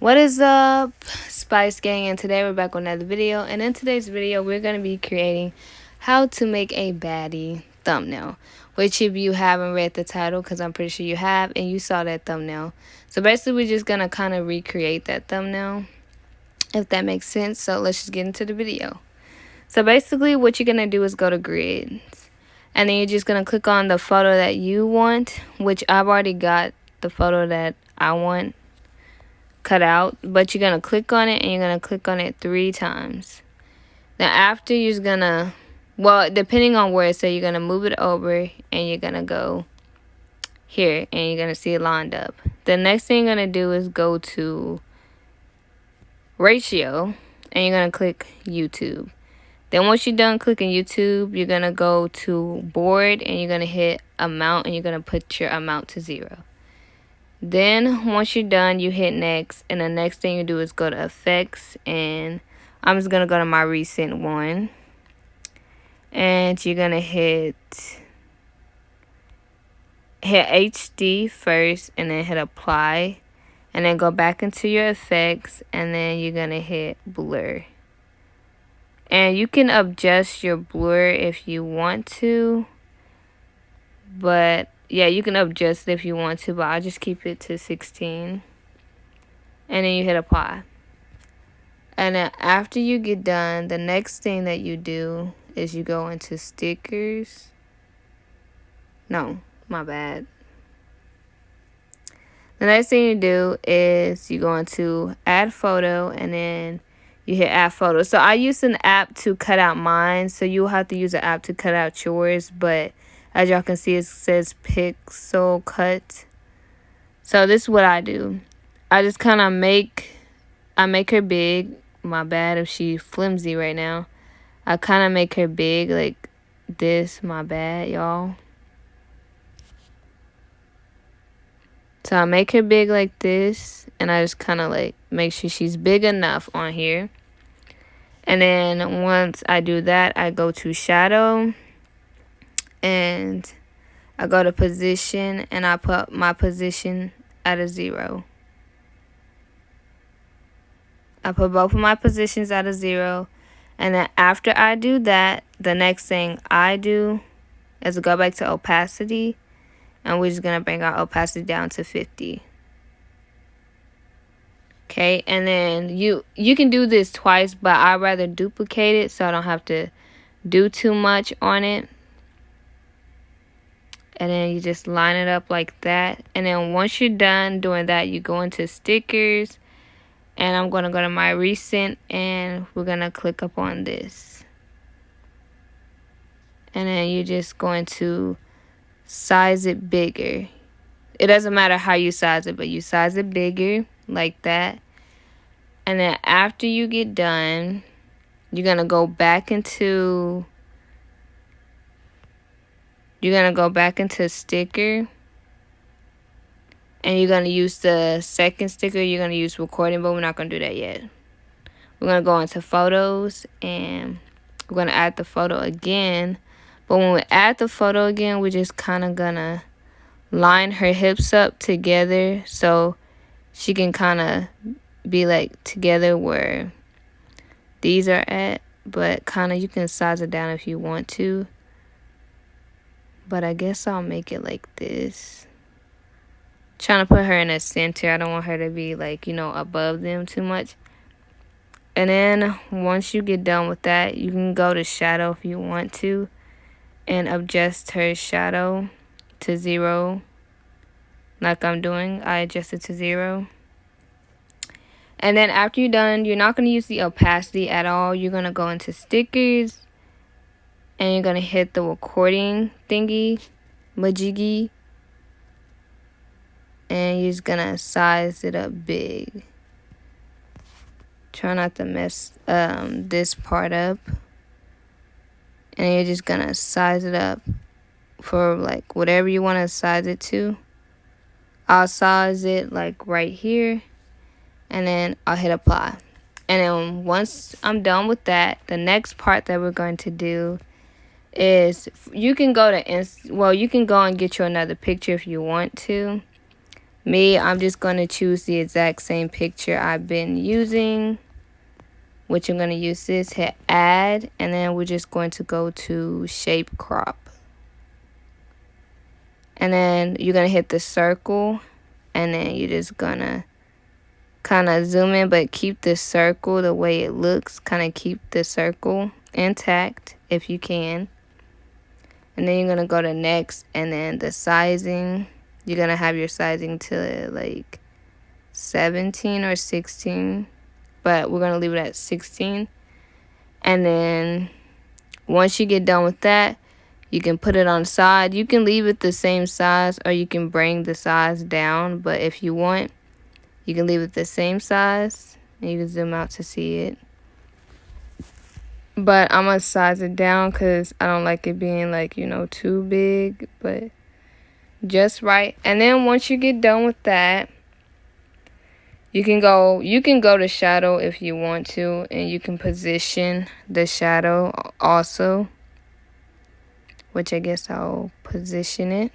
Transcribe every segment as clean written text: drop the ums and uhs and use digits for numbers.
What is up, Spice Gang? And today we're back with another video. And in today's video, we're going to be creating how to make a baddie thumbnail. Which, if you haven't read the title, because I'm pretty sure you have, and you saw that thumbnail. So basically, we're just going to kind of recreate that thumbnail, if that makes sense. So let's just get into the video. So basically, what you're going to do is go to grids. And then you're just going to click on the photo that you want, which I've already got the photo that I want cut out, but you're gonna click on it and you're gonna click on it 3 times. Then after, you're just gonna, well, depending on where it's at, you're gonna move it over and you're gonna go here and you're gonna see it lined up. The next thing you're gonna do is go to ratio and you're gonna click YouTube. Then once you're done clicking YouTube, you're gonna go to board and you're gonna hit amount and you're gonna put your amount to 0. Then once you're done, you hit next, and the next thing you do is go to effects, and I'm just gonna go to my recent one, and you're gonna hit HD first and then hit apply, and then go back into your effects, and then you're gonna hit blur. And you can adjust your blur if you want to, but yeah, you can adjust it if you want to, but I'll just keep it to 16. And then you hit apply. And then after you get done, the next thing that you do is you go into stickers. No, my bad. The next thing you do is you go into add photo and then you hit add photo. So I use an app to cut out mine, so you'll have to use an app to cut out yours, but as y'all can see, it says pixel cut. So this is what I do. I just kind of make her big. My bad if she's flimsy right now. I kind of make her big like this. My bad, y'all. So I make her big like this, and I just kind of like make sure she's big enough on here. And then once I do that, I go to shadow. And I go to position and I put my position at a 0. I put both of my positions at a 0. And then after I do that, the next thing I do is go back to opacity. And we're just going to bring our opacity down to 50. Okay, and then you can do this twice, but I'd rather duplicate it so I don't have to do too much on it. And then you just line it up like that. And then once you're done doing that, you go into stickers. And I'm going to go to my recent. And we're going to click up on this. And then you're just going to size it bigger. It doesn't matter how you size it, but you size it bigger like that. And then after you get done, you're going to go back into... You're going to go back into sticker. And you're going to use the second sticker. You're going to use recording, but we're not going to do that yet. We're going to go into photos. And we're going to add the photo again. But when we add the photo again, we're just kind of going to line her hips up together. So she can kind of be like together where these are at. But kind of you can size it down if you want to. But I guess I'll make it like this. Trying to put her in the center. I don't want her to be like, above them too much. And then once you get done with that, you can go to shadow if you want to. And adjust her shadow to 0. Like I'm doing. I adjust it to 0. And then after you're done, you're not going to use the opacity at all. You're going to go into stickers. And you're going to hit the recording thingy, majiggy. And you're just going to size it up big. Try not to mess this part up. And you're just going to size it up for like whatever you want to size it to. I'll size it like right here. And then I'll hit apply. And then once I'm done with that, the next part that we're going to do is you can go to you can go and get you another picture if you want to. Me, I'm just going to choose the exact same picture I've been using, which I'm going to use this, hit add, and then we're just going to go to shape crop. And then you're going to hit the circle, and then you're just going to kind of zoom in, but keep the circle the way it looks. Kind of keep the circle intact if you can. And then you're going to go to next, and then the sizing, you're going to have your sizing to like 17 or 16, but we're going to leave it at 16. And then once you get done with that, you can put it on the side. You can leave it the same size, or you can bring the size down, but if you want, you can leave it the same size, and you can zoom out to see it. But I'm going to size it down because I don't like it being like, you know, too big, but just right. And then once you get done with that, you can go to shadow if you want to, and you can position the shadow also, which I guess I'll position it.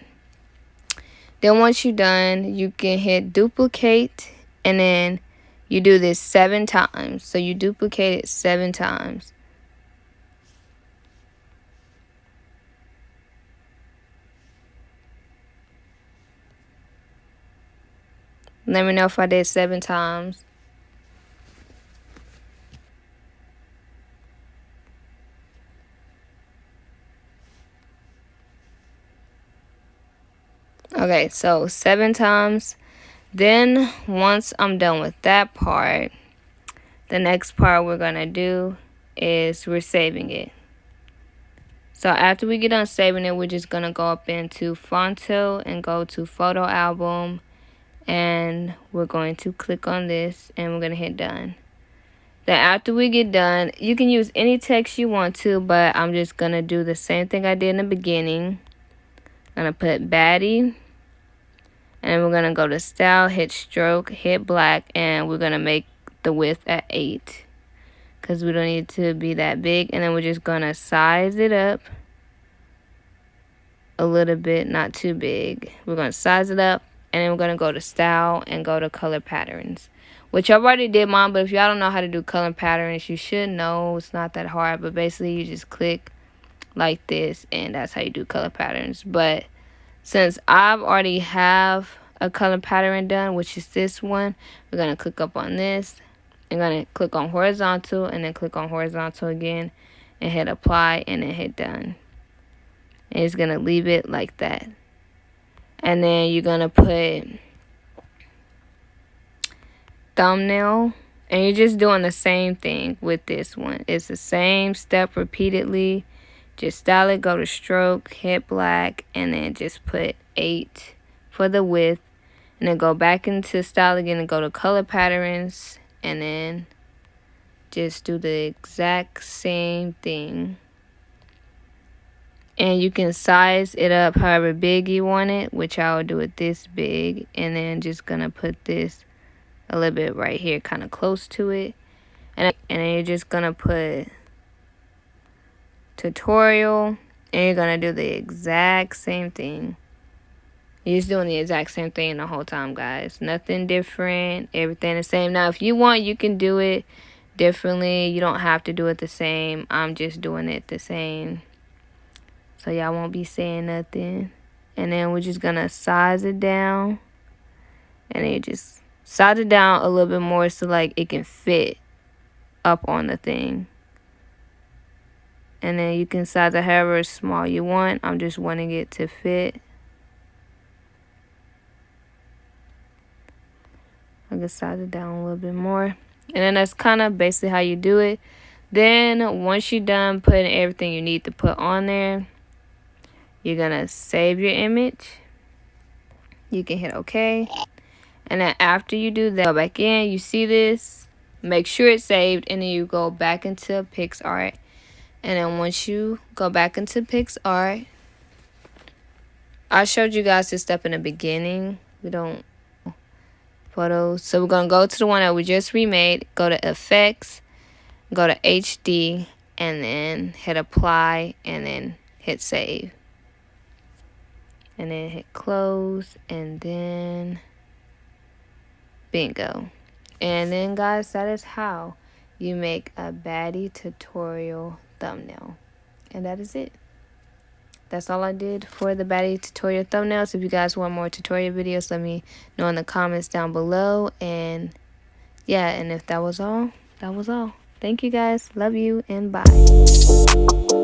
Then once you're done, you can hit duplicate, and then you do this 7 times. So you duplicate it 7 times. Let me know if I did 7 times. Okay, so 7 times. Then once I'm done with that part, the next part we're going to do is we're saving it. So after we get done saving it, we're just going to go up into Fonto and go to Photo Album. And we're going to click on this, and we're going to hit done. Then after we get done, you can use any text you want to, but I'm just going to do the same thing I did in the beginning. I'm going to put Baddie, and we're going to go to style, hit stroke, hit black, and we're going to make the width at 8 because we don't need it to be that big. And then we're just going to size it up a little bit, not too big. We're going to size it up, and then we're going to go to style and go to color patterns, which I already did mine, but if y'all don't know how to do color patterns, you should know. It's not that hard, but basically you just click like this, and that's how you do color patterns. But since I've already have a color pattern done, which is this one, we're going to click up on this. I'm going to click on horizontal, and then click on horizontal again, and hit apply, and then hit done. And it's going to leave it like that. And then you're going to put thumbnail, and you're just doing the same thing with this one. It's the same step repeatedly. Just style it, go to stroke, hit black, and then just put 8 for the width. And then go back into style again and go to color patterns, and then just do the exact same thing. And you can size it up however big you want it, which I will do it this big. And then just going to put this a little bit right here, kind of close to it. And then you're just going to put tutorial, and you're going to do the exact same thing. You're just doing the exact same thing the whole time, guys. Nothing different. Everything the same. Now, if you want, you can do it differently. You don't have to do it the same. I'm just doing it the same, so y'all won't be saying nothing. And then we're just going to size it down. And then you just size it down a little bit more so like it can fit up on the thing. And then you can size it however small you want. I'm just wanting it to fit. I can size it down a little bit more. And then that's kind of basically how you do it. Then once you're done putting everything you need to put on there, you're going to save your image. You can hit OK. And then after you do that, go back in. You see this. Make sure it's saved. And then you go back into PixArt. And then once you go back into PixArt, I showed you guys this step in the beginning. We don't photos. So we're going to go to the one that we just remade. Go to Effects. Go to HD. And then hit Apply. And then hit Save. And then hit Close. And then Bingo. And then guys, that is how you make a Baddie tutorial thumbnail. And that is it. That's all I did for the Baddie tutorial thumbnails. If you guys want more tutorial videos, let me know in the comments down below. And yeah, and if that was all, that was all. Thank you guys. Love you and bye.